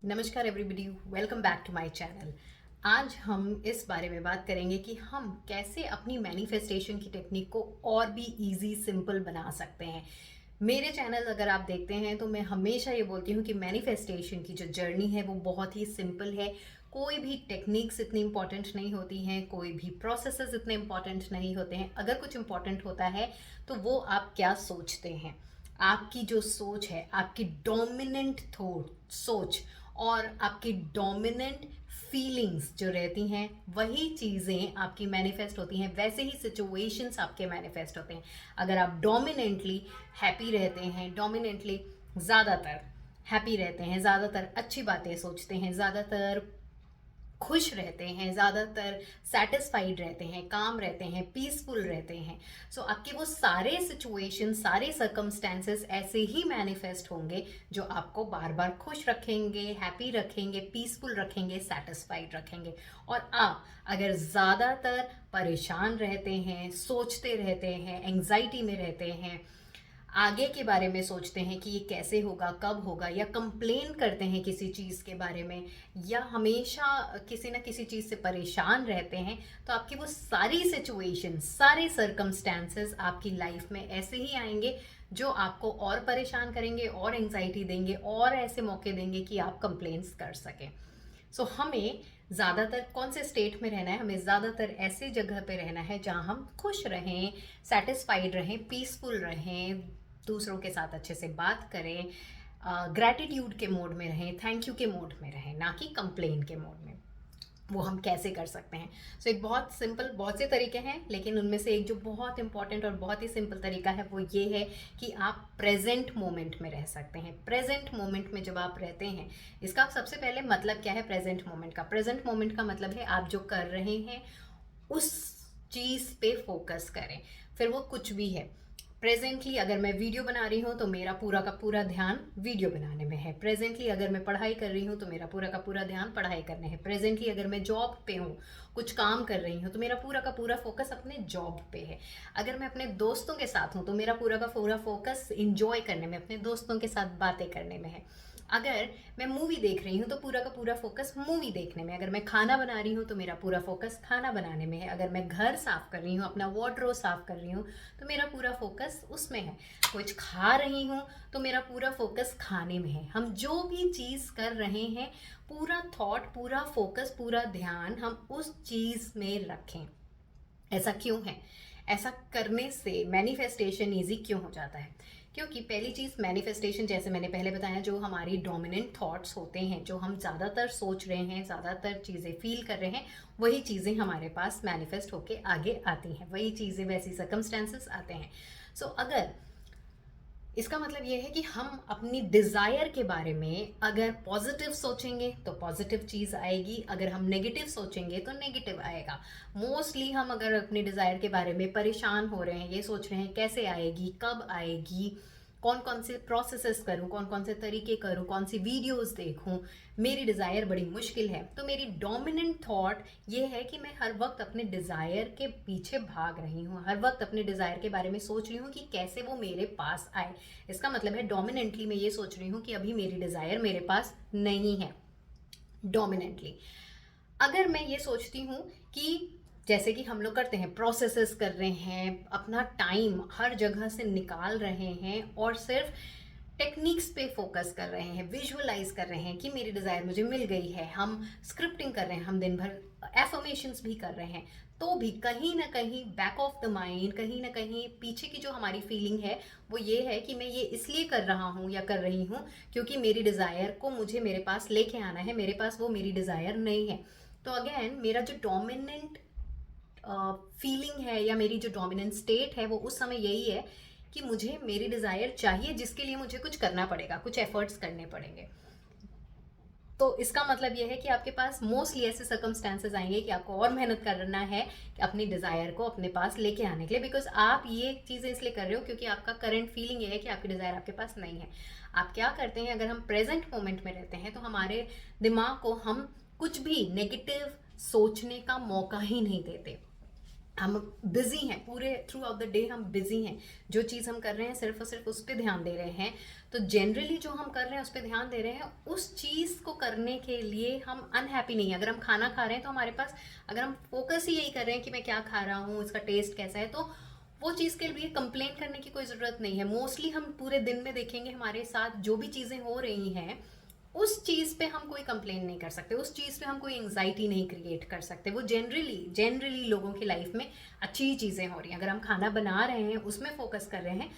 नमस्कार everybody, welcome back to my channel. आज हम इस बारे में बात करेंगे कि हम कैसे अपनी मैनिफेस्टेशन की टेक्निक को और भी इजी सिंपल बना सकते हैं। मेरे चैनल अगर आप देखते हैं तो मैं हमेशा ये बोलती हूँ कि मैनिफेस्टेशन की जो जर्नी है वो बहुत ही सिंपल है। कोई भी टेक्निक्स इतनी इंपॉर्टेंट नहीं होती हैं, कोई भी प्रोसेसेस इतने इंपॉर्टेंट नहीं होते हैं। अगर कुछ इंपॉर्टेंट होता है तो वो आप क्या सोचते हैं। आपकी जो सोच है, आपकी डोमिनेंट थॉट सोच और आपकी डोमिनेंट फीलिंग्स जो रहती हैं वही चीज़ें आपकी मैनिफेस्ट होती हैं। वैसे ही सिचुएशंस आपके मैनिफेस्ट होते हैं। अगर आप डोमिनेंटली हैप्पी रहते हैं, डोमिनेंटली ज़्यादातर हैप्पी रहते हैं, ज़्यादातर अच्छी बातें सोचते हैं, ज़्यादातर खुश रहते हैं, ज़्यादातर सेटिस्फाइड रहते हैं, काम रहते हैं, पीसफुल रहते हैं, सो आपके वो सारे सिचुएशन, सारे सर्कमस्टेंसेस ऐसे ही मैनिफेस्ट होंगे जो आपको बार बार खुश रखेंगे, हैप्पी रखेंगे, पीसफुल रखेंगे, सेटिस्फाइड रखेंगे। और आप अगर ज़्यादातर परेशान रहते हैं, सोचते रहते हैं, एंग्जाइटी में रहते हैं, आगे के बारे में सोचते हैं कि ये कैसे होगा, कब होगा, या कंप्लेन करते हैं किसी चीज़ के बारे में, या हमेशा किसी ना किसी चीज़ से परेशान रहते हैं, तो आपकी वो सारी सिचुएशन, सारे सर्कमस्टेंसेस आपकी लाइफ में ऐसे ही आएंगे जो आपको और परेशान करेंगे और एंग्जाइटी देंगे और ऐसे मौके देंगे कि आप कंप्लेंट्स कर सकें। सो हमें ज़्यादातर कौन से स्टेट में रहना है? हमें ज़्यादातर ऐसे जगह पे रहना है जहाँ हम खुश रहें, सेटिस्फाइड रहें, पीसफुल रहें, दूसरों के साथ अच्छे से बात करें, ग्रैटिट्यूड के मोड में रहें, थैंक यू के मोड में रहें, ना कि कंप्लेन के मोड में। वो हम कैसे कर सकते हैं? सो एक बहुत सिंपल, बहुत से तरीके हैं, लेकिन उनमें से एक जो बहुत इंपॉर्टेंट और बहुत ही सिंपल तरीका है वो ये है कि आप प्रेजेंट मोमेंट में रह सकते हैं। प्रेजेंट मोमेंट में जब आप रहते हैं, इसका सबसे पहले मतलब क्या है प्रेजेंट मोमेंट का? प्रेजेंट मोमेंट का मतलब है आप जो कर रहे हैं उस चीज़ पे फोकस करें, फिर वो कुछ भी है। प्रेजेंटली अगर मैं वीडियो बना रही हूँ तो मेरा पूरा का पूरा ध्यान वीडियो बनाने में है। प्रेजेंटली अगर मैं पढ़ाई कर रही हूँ तो मेरा पूरा का पूरा ध्यान पढ़ाई करने है। प्रेजेंटली अगर मैं जॉब पे हूँ, कुछ काम कर रही हूँ, तो मेरा पूरा का पूरा फोकस अपने जॉब पे है। अगर मैं अपने दोस्तों के साथ हूँ तो मेरा पूरा का पूरा फोकस इंजॉय करने में, अपने दोस्तों के साथ बातें करने में है। अगर मैं मूवी देख रही हूँ तो पूरा का पूरा फोकस मूवी देखने में। अगर मैं खाना बना रही हूँ तो मेरा पूरा फोकस खाना बनाने में है। अगर मैं घर साफ कर रही हूँ, अपना वार्डरोब साफ कर रही हूँ, तो मेरा पूरा फोकस उसमें है। कुछ खा रही हूँ तो मेरा पूरा फोकस खाने में है। हम जो भी चीज़ कर रहे हैं, पूरा थॉट, पूरा फोकस, पूरा ध्यान हम उस चीज़ में रखें। ऐसा क्यों है? ऐसा करने से मैनिफेस्टेशन ईजी क्यों हो जाता है? क्योंकि पहली चीज़, मैनिफेस्टेशन जैसे मैंने पहले बताया, जो हमारी डोमिनेंट थॉट्स होते हैं, जो हम ज़्यादातर सोच रहे हैं, ज़्यादातर चीज़ें फील कर रहे हैं, वही चीज़ें हमारे पास मैनिफेस्ट होके आगे आती हैं, वही चीज़ें, वैसी सर्कमस्टेंसेस आते हैं। सो अगर इसका मतलब ये है कि हम अपनी डिज़ायर के बारे में अगर पॉजिटिव सोचेंगे तो पॉजिटिव चीज़ आएगी, अगर हम नेगेटिव सोचेंगे तो नेगेटिव आएगा। मोस्टली हम अगर अपनी डिज़ायर के बारे में परेशान हो रहे हैं, ये सोच रहे हैं कैसे आएगी, कब आएगी, कौन कौन से प्रोसेसेस करूं, कौन कौन से तरीके करूं, कौन सी वीडियोस देखूं, मेरी डिज़ायर बड़ी मुश्किल है, तो मेरी डोमिनेंट थॉट ये है कि मैं हर वक्त अपने डिज़ायर के पीछे भाग रही हूँ, हर वक्त अपने डिज़ायर के बारे में सोच रही हूँ कि कैसे वो मेरे पास आए। इसका मतलब है डोमिनेंटली मैं ये सोच रही हूँ कि अभी मेरी डिज़ायर मेरे पास नहीं है। डोमिनेंटली अगर मैं ये सोचती हूँ कि जैसे कि हम लोग करते हैं, प्रोसेसेस कर रहे हैं, अपना टाइम हर जगह से निकाल रहे हैं और सिर्फ टेक्निक्स पे फोकस कर रहे हैं, विजुअलाइज कर रहे हैं कि मेरी डिज़ायर मुझे मिल गई है, हम स्क्रिप्टिंग कर रहे हैं, हम दिन भर एफर्मेशंस भी कर रहे हैं, तो भी कहीं ना कहीं बैक ऑफ द माइंड, कहीं ना कहीं पीछे की जो हमारी फीलिंग है वो ये है कि मैं ये इसलिए कर रहा हूँ या कर रही हूँ क्योंकि मेरी डिज़ायर को मुझे मेरे पास लेके आना है, मेरे पास वो मेरी डिज़ायर नहीं है। तो अगेन मेरा जो डोमिनेंट फीलिंग है या मेरी जो डोमिनेंट स्टेट है वो उस समय यही है कि मुझे मेरी डिज़ायर चाहिए, जिसके लिए मुझे कुछ करना पड़ेगा, कुछ एफर्ट्स करने पड़ेंगे। तो इसका मतलब यह है कि आपके पास मोस्टली ऐसे सर्कमस्टेंसेस आएंगे कि आपको और मेहनत करना है कि अपनी डिज़ायर को अपने पास लेके आने के लिए, बिकॉज आप ये चीज़ें इसलिए कर रहे हो क्योंकि आपका करंट फीलिंग ये है कि आपकी डिज़ायर आपके पास नहीं है। आप क्या करते हैं, अगर हम प्रेजेंट मोमेंट में रहते हैं तो हमारे दिमाग को हम कुछ भी नेगेटिव सोचने का मौका ही नहीं देते। हम बिजी हैं, पूरे थ्रू आउट द डे हम बिजी हैं, जो चीज़ हम कर रहे हैं सिर्फ और सिर्फ उस पर ध्यान दे रहे हैं। तो जनरली जो हम कर रहे हैं उस पर ध्यान दे रहे हैं, उस चीज़ को करने के लिए हम अनहैप्पी नहीं है। अगर हम खाना खा रहे हैं तो हमारे पास, अगर हम फोकस ही यही कर रहे हैं कि मैं क्या खा रहा हूँ, इसका टेस्ट कैसा है, तो वो चीज़ के लिए कंप्लेन करने की कोई ज़रूरत नहीं है। मोस्टली हम पूरे दिन में देखेंगे हमारे साथ जो भी चीज़ें हो रही हैं, उस चीज़ पे हम कोई कंप्लेन नहीं कर सकते, उस चीज़ पे हम कोई एंग्जाइटी नहीं क्रिएट कर सकते। वो जनरली लोगों की लाइफ में अच्छी चीज़ें हो रही हैं। अगर हम खाना बना रहे हैं, उसमें फोकस कर रहे हैं,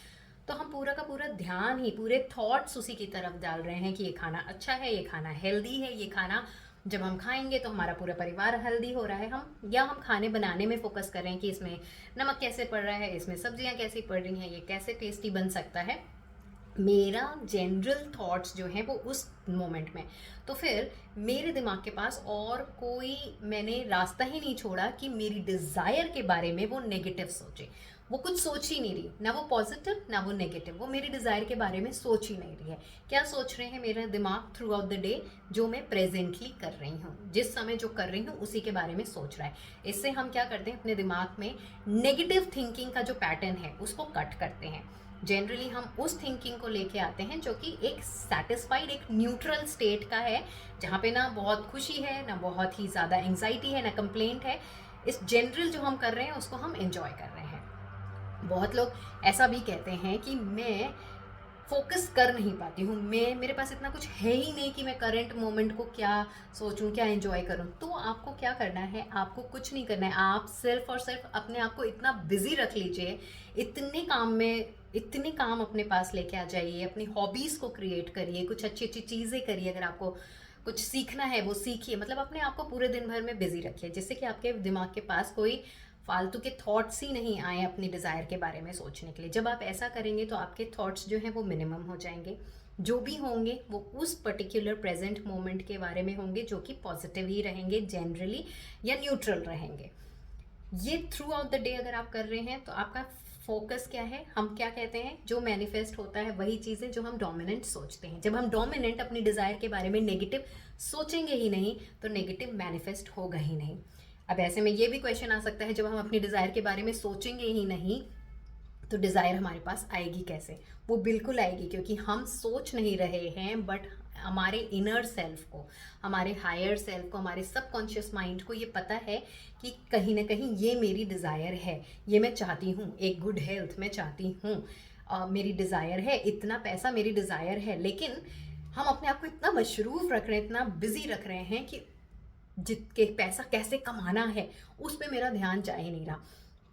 तो हम पूरा का पूरा ध्यान ही, पूरे थॉट्स उसी की तरफ डाल रहे हैं कि ये खाना अच्छा है, ये खाना हेल्दी है, ये खाना जब हम खाएंगे तो हमारा पूरा परिवार हेल्दी हो रहा है। हम खाने बनाने में फोकस कर रहे हैं कि इसमें नमक कैसे पड़ रहा है, इसमें सब्जियां कैसी पड़ रही हैं, ये कैसे टेस्टी बन सकता है। मेरा जनरल थॉट्स जो हैं वो उस मोमेंट में, तो फिर मेरे दिमाग के पास और कोई, मैंने रास्ता ही नहीं छोड़ा कि मेरी डिज़ायर के बारे में वो नेगेटिव सोचे। वो कुछ सोच ही नहीं रही, ना वो पॉजिटिव ना वो नेगेटिव, वो मेरी डिज़ायर के बारे में सोच ही नहीं रही है। क्या सोच रहे हैं मेरा दिमाग थ्रू आउट द डे, जो मैं प्रेजेंटली कर रही हूँ, जिस समय जो कर रही हूँ उसी के बारे में सोच रहा है। इससे हम क्या करते हैं, अपने दिमाग में नेगेटिव थिंकिंग का जो पैटर्न है उसको कट करते हैं। जनरली हम उस थिंकिंग को लेके आते हैं जो कि एक सेटिस्फाइड, एक न्यूट्रल स्टेट का है, जहाँ पे ना बहुत खुशी है, ना बहुत ही ज़्यादा एंग्जाइटी है, ना कंप्लेंट है। इस जनरल जो हम कर रहे हैं उसको हम एंजॉय कर रहे हैं। बहुत लोग ऐसा भी कहते हैं कि मैं फोकस कर नहीं पाती हूँ, मेरे पास इतना कुछ है ही नहीं कि मैं करंट मोमेंट को क्या सोचूं, क्या एंजॉय करूं। तो आपको क्या करना है, आपको कुछ नहीं करना है, आप सिर्फ और सिर्फ अपने आप को इतना बिजी रख लीजिए, इतने काम में, इतने काम अपने पास लेके आ जाइए, अपनी हॉबीज़ को क्रिएट करिए, कुछ अच्छी अच्छी चीज़ें करिए। अगर आपको कुछ सीखना है वो सीखिए, मतलब अपने आप को पूरे दिन भर में बिजी रखिए, जिससे कि आपके दिमाग के पास कोई फालतू के थॉट्स ही नहीं आए अपनी डिज़ायर के बारे में सोचने के लिए। जब आप ऐसा करेंगे तो आपके थॉट्स जो हैं वो मिनिमम हो जाएंगे, जो भी होंगे वो उस पर्टिकुलर प्रेजेंट मोमेंट के बारे में होंगे, जो कि पॉजिटिव ही रहेंगे जनरली, या न्यूट्रल रहेंगे। ये थ्रू आउट द डे अगर आप कर रहे हैं तो आपका फोकस क्या है, हम क्या कहते हैं, जो मैनिफेस्ट होता है वही चीज़ें जो हम डोमिनेंट सोचते हैं। जब हम डोमिनेंट अपनी डिज़ायर के बारे में नेगेटिव सोचेंगे ही नहीं, तो नेगेटिव मैनिफेस्ट होगा ही नहीं। अब ऐसे में ये भी क्वेश्चन आ सकता है, जब हम अपनी डिज़ायर के बारे में सोचेंगे ही नहीं तो डिज़ायर हमारे पास आएगी कैसे? वो बिल्कुल आएगी, क्योंकि हम सोच नहीं रहे हैं, बट हमारे इनर सेल्फ को, हमारे हायर सेल्फ को, हमारे सबकॉन्शियस माइंड को ये पता है कि कहीं ना कहीं ये मेरी डिज़ायर है, ये मैं चाहती हूँ, एक गुड हेल्थ मैं चाहती हूँ, मेरी डिज़ायर है, इतना पैसा मेरी डिज़ायर है। लेकिन हम अपने आप को इतना मशरूफ़ रख रहे हैं, इतना बिजी रख रहे हैं कि जितके पैसा कैसे कमाना है उस पे मेरा ध्यान जा ही नहीं रहा,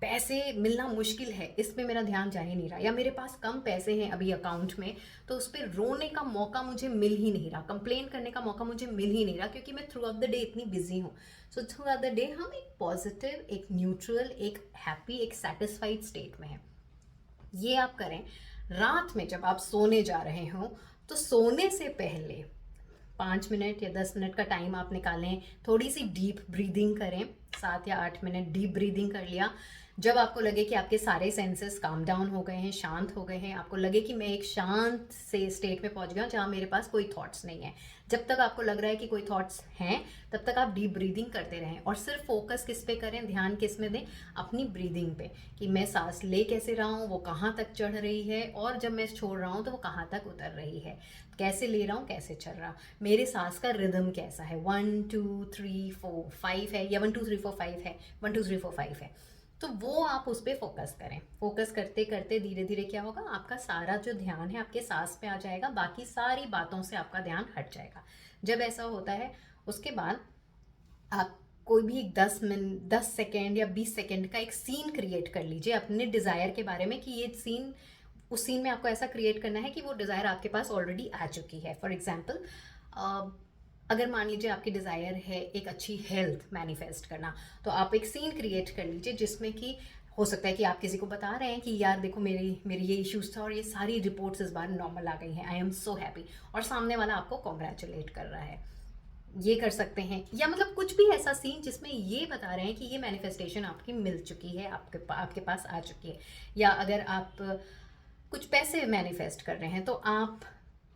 पैसे मिलना मुश्किल है इस पे मेरा ध्यान जा ही नहीं रहा, या मेरे पास कम पैसे हैं अभी अकाउंट में, तो उस पर रोने का मौका मुझे मिल ही नहीं रहा, कंप्लेन करने का मौका मुझे मिल ही नहीं रहा, क्योंकि मैं थ्रू आउट द डे इतनी बिजी हूँ। So through out the day हम एक पॉजिटिव, एक न्यूट्रल, एक हैप्पी, एक सेटिस्फाइड स्टेट में हैं। ये आप करें। रात में जब आप सोने जा रहे हो तो सोने से पहले 5 मिनट या 10 मिनट का टाइम आप निकालें, थोड़ी सी डीप ब्रीदिंग करें, 7 या 8 मिनट डीप ब्रीदिंग कर लिया। जब आपको लगे कि आपके सारे सेंसेस काम डाउन हो गए हैं, शांत हो गए हैं, आपको लगे कि मैं एक शांत से स्टेट में पहुंच गया जहाँ मेरे पास कोई थॉट्स नहीं है, जब तक आपको लग रहा है कि कोई थॉट्स हैं तब तक आप डीप ब्रीदिंग करते रहें, और सिर्फ फोकस किस पे करें, ध्यान किस में दें, अपनी ब्रीदिंग पे, कि मैं सांस ले कैसे रहा हूँ, वो कहाँ तक चढ़ रही है, और जब मैं छोड़ रहा हूँ तो वो कहाँ तक उतर रही है, कैसे ले रहा हूँ, कैसे चल रहा, मेरे सांस का रिदम कैसा है, 1 2 3 4 5 है, या 1 2 3 4 5 है, 1 2 3 4 5 है। तो वो आप उस पर फोकस करें। फोकस करते करते धीरे धीरे क्या होगा, आपका सारा जो ध्यान है आपके सांस पे आ जाएगा, बाकी सारी बातों से आपका ध्यान हट जाएगा। जब ऐसा होता है उसके बाद आप कोई भी एक 10 सेकेंड या 20 सेकेंड का एक सीन क्रिएट कर लीजिए अपने डिज़ायर के बारे में, कि ये सीन, उस सीन में आपको ऐसा क्रिएट करना है कि वो डिज़ायर आपके पास ऑलरेडी आ चुकी है। फॉर एग्जाम्पल, अगर मान लीजिए आपकी डिज़ायर है एक अच्छी हेल्थ मैनिफेस्ट करना, तो आप एक सीन क्रिएट कर लीजिए जिसमें कि हो सकता है कि आप किसी को बता रहे हैं कि यार देखो मेरी मेरी ये इश्यूज था और ये सारी रिपोर्ट्स इस बार नॉर्मल आ गई हैं, आई एम सो हैप्पी, और सामने वाला आपको कॉन्ग्रेचुलेट कर रहा है। ये कर सकते हैं, या मतलब कुछ भी ऐसा सीन जिसमें ये बता रहे हैं कि ये मैनिफेस्टेशन आपकी मिल चुकी है, आपके पास आ चुकी है। या अगर आप कुछ पैसे मैनिफेस्ट कर रहे हैं तो आप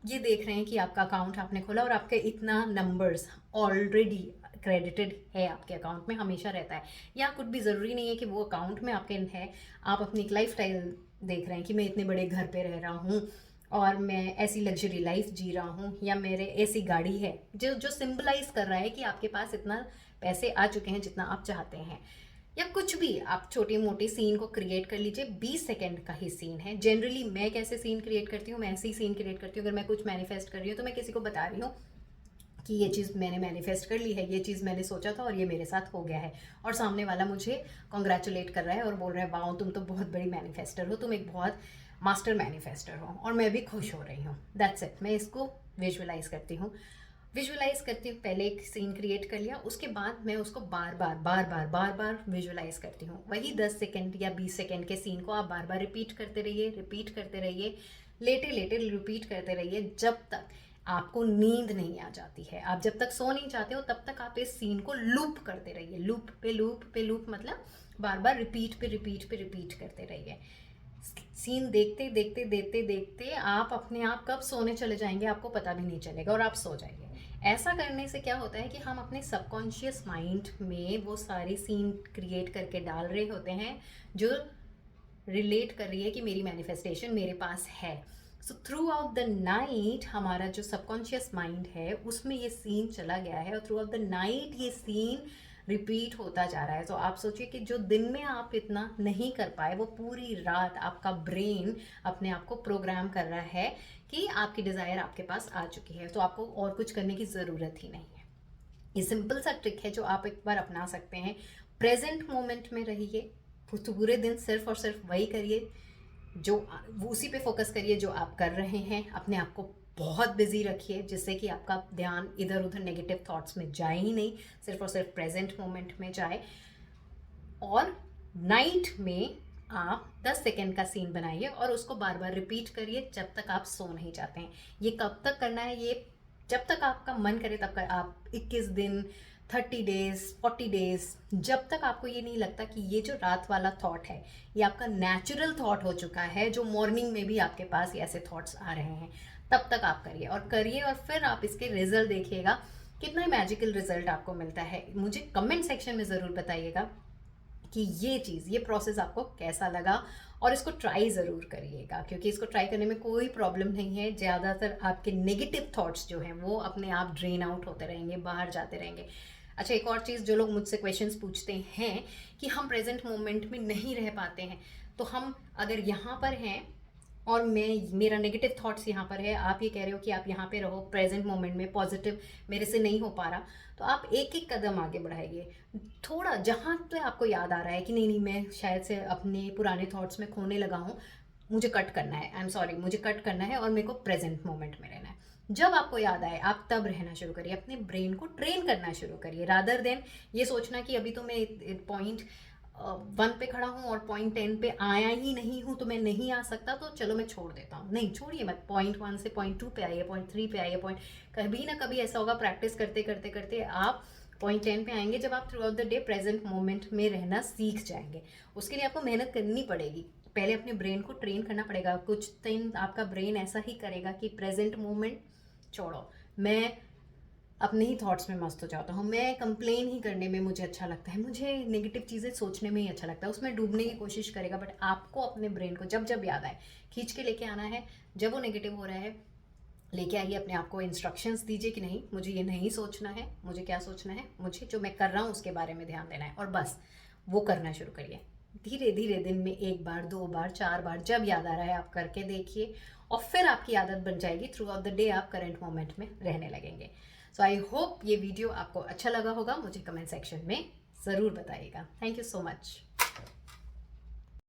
ये देख रहे हैं कि आपका अकाउंट आपने खोला और आपके इतना नंबर्स ऑलरेडी क्रेडिटेड है आपके अकाउंट में, हमेशा रहता है। या कुछ भी ज़रूरी नहीं है कि वो अकाउंट में आपके है। आप अपनी एक लाइफ स्टाइल देख रहे हैं कि मैं इतने बड़े घर पे रह रहा हूँ और मैं ऐसी लग्जरी लाइफ जी रहा हूँ, या मेरे ऐसी गाड़ी है, जो जो सिंबलाइज कर रहा है कि आपके पास इतना पैसे आ चुके हैं जितना आप चाहते हैं। या कुछ भी आप छोटी मोटी सीन को क्रिएट कर लीजिए। 20 सेकंड का ही सीन है। जनरली मैं कैसे सीन क्रिएट करती हूँ, मैं ऐसे ही सीन क्रिएट करती हूँ। अगर मैं कुछ मैनिफेस्ट कर रही हूँ तो मैं किसी को बता रही हूँ कि ये चीज़ मैंने मैनिफेस्ट कर ली है, ये चीज़ मैंने सोचा था और ये मेरे साथ हो गया है, और सामने वाला मुझे कॉन्ग्रेचुलेट कर रहा है और बोल रहा है वाओ तुम तो बहुत बड़ी मैनिफेस्टर हो, तुम एक बहुत मास्टर मैनिफेस्टर हो, और मैं भी खुश हो रही हूँ। That's it. मैं इसको विजुअलाइज करती हूँ। पहले एक सीन क्रिएट कर लिया, उसके बाद मैं उसको बार बार विजुअलाइज करती हूँ। वही 10 सेकंड या 20 सेकंड के सीन को आप बार बार रिपीट करते रहिए, लेटे लेटे रिपीट करते रहिए, जब तक आपको नींद नहीं आ जाती है। आप जब तक सो नहीं जाते हो तब तक आप इस सीन को लूप करते रहिए। लूप मतलब बार बार रिपीट करते रहिए। सीन देखते आप अपने आप कब सोने चले जाएंगे आपको पता भी नहीं चलेगा, और आप सो जाएंगे। ऐसा करने से क्या होता है कि हम अपने सबकॉन्शियस माइंड में वो सारी सीन क्रिएट करके डाल रहे होते हैं जो रिलेट कर रही है कि मेरी मैनिफेस्टेशन मेरे पास है। So through out the night हमारा जो सबकॉन्शियस माइंड है उसमें ये सीन चला गया है, और थ्रू आउट द नाइट ये सीन रिपीट होता जा रहा है। तो आप सोचिए कि जो दिन में आप इतना नहीं कर पाए, वो पूरी रात आपका ब्रेन अपने आप को प्रोग्राम कर रहा है कि आपकी डिज़ायर आपके पास आ चुकी है, तो आपको और कुछ करने की ज़रूरत ही नहीं है। ये सिंपल सा ट्रिक है जो आप एक बार अपना सकते हैं। प्रेजेंट मोमेंट में रहिए, पूरे दिन सिर्फ और सिर्फ वही करिए, जो उसी पे फोकस करिए जो आप कर रहे हैं। अपने आप को बहुत बिजी रखिए जिससे कि आपका ध्यान इधर उधर नेगेटिव थॉट्स में जाए ही नहीं, सिर्फ और सिर्फ प्रेजेंट मोमेंट में जाए। और नाइट में आप 10 सेकेंड का सीन बनाइए और उसको बार बार रिपीट करिए जब तक आप सो नहीं जाते हैं। ये कब तक करना है? ये जब तक आपका मन करे तब कर। आप 21 दिन, 30 डेज, 40 डेज, जब तक आपको ये नहीं लगता कि ये जो रात वाला थॉट है ये आपका नेचुरल थॉट हो चुका है, जो मॉर्निंग में भी आपके पास ऐसे थॉट्स आ रहे हैं, तब तक आप करिए और फिर आप इसके रिजल्ट देखिएगा, कितना मैजिकल रिजल्ट आपको मिलता है। मुझे कमेंट सेक्शन में ज़रूर बताइएगा कि ये प्रोसेस आपको कैसा लगा, और इसको ट्राई ज़रूर करिएगा, क्योंकि इसको ट्राई करने में कोई प्रॉब्लम नहीं है। ज़्यादातर आपके नेगेटिव थॉट्स जो हैं वो अपने आप ड्रेन आउट होते रहेंगे, बाहर जाते रहेंगे। अच्छा, एक और चीज़ जो लोग मुझसे क्वेश्चंस पूछते हैं कि हम प्रेजेंट मोमेंट में नहीं रह पाते हैं, तो हम अगर यहाँ पर हैं और मेरा नेगेटिव थॉट्स यहाँ पर है, आप ये कह रहे हो कि आप यहाँ पे रहो प्रेजेंट मोमेंट में, पॉजिटिव मेरे से नहीं हो पा रहा, तो आप एक एक कदम आगे बढ़ाइए। थोड़ा जहाँ पे आपको याद आ रहा है कि नहीं मैं शायद से अपने पुराने थॉट्स में खोने लगा हूँ, मुझे कट करना है, आई एम सॉरी, मुझे कट करना है और मेरे को प्रेजेंट मोमेंट में रहना है। जब आपको याद आए आप तब रहना शुरू करिए, अपने ब्रेन को ट्रेन करना शुरू करिए, रादर देन ये सोचना कि अभी तो मैं पॉइंट 1 पे खड़ा हूँ और पॉइंट 10 पे आया ही नहीं हूँ तो मैं नहीं आ सकता, तो चलो मैं छोड़ देता हूँ। नहीं, छोड़िए मत। पॉइंट 1 से पॉइंट 2 पे आइए, पॉइंट 3 पे आइए, पॉइंट कभी ना कभी ऐसा होगा, प्रैक्टिस करते करते करते आप पॉइंट 10 पे आएंगे, जब आप through out the day present moment में रहना सीख जाएंगे। उसके लिए आपको मेहनत करनी पड़ेगी, पहले अपने ब्रेन को ट्रेन करना पड़ेगा। कुछ दिन आपका ब्रेन ऐसा ही करेगा कि प्रेजेंट मोमेंट छोड़ो, मैं अपने ही थॉट्स में मस्त हो जाता हूँ, मैं कंप्लेन ही करने में मुझे अच्छा लगता है, मुझे नेगेटिव चीज़ें सोचने में ही अच्छा लगता है, उसमें डूबने की कोशिश करेगा। बट आपको अपने ब्रेन को जब जब याद आए खींच के लेके आना है। जब वो नेगेटिव हो रहा है लेके आइए, अपने आप को इंस्ट्रक्शंस दीजिए कि नहीं, मुझे ये नहीं सोचना है, मुझे क्या सोचना है, मुझे जो मैं कर रहा हूँ उसके बारे में ध्यान देना है, और बस वो करना शुरू करिए। धीरे धीरे दिन में 1 बार, 2 बार, 4 बार, जब याद आ रहा है आप करके देखिए, और फिर आपकी आदत बन जाएगी। थ्रू आउट द डे आप करंट मोमेंट में रहने लगेंगे। सो आई होप ये वीडियो आपको अच्छा लगा होगा। मुझे कमेंट सेक्शन में ज़रूर बताइएगा। Thank you so much.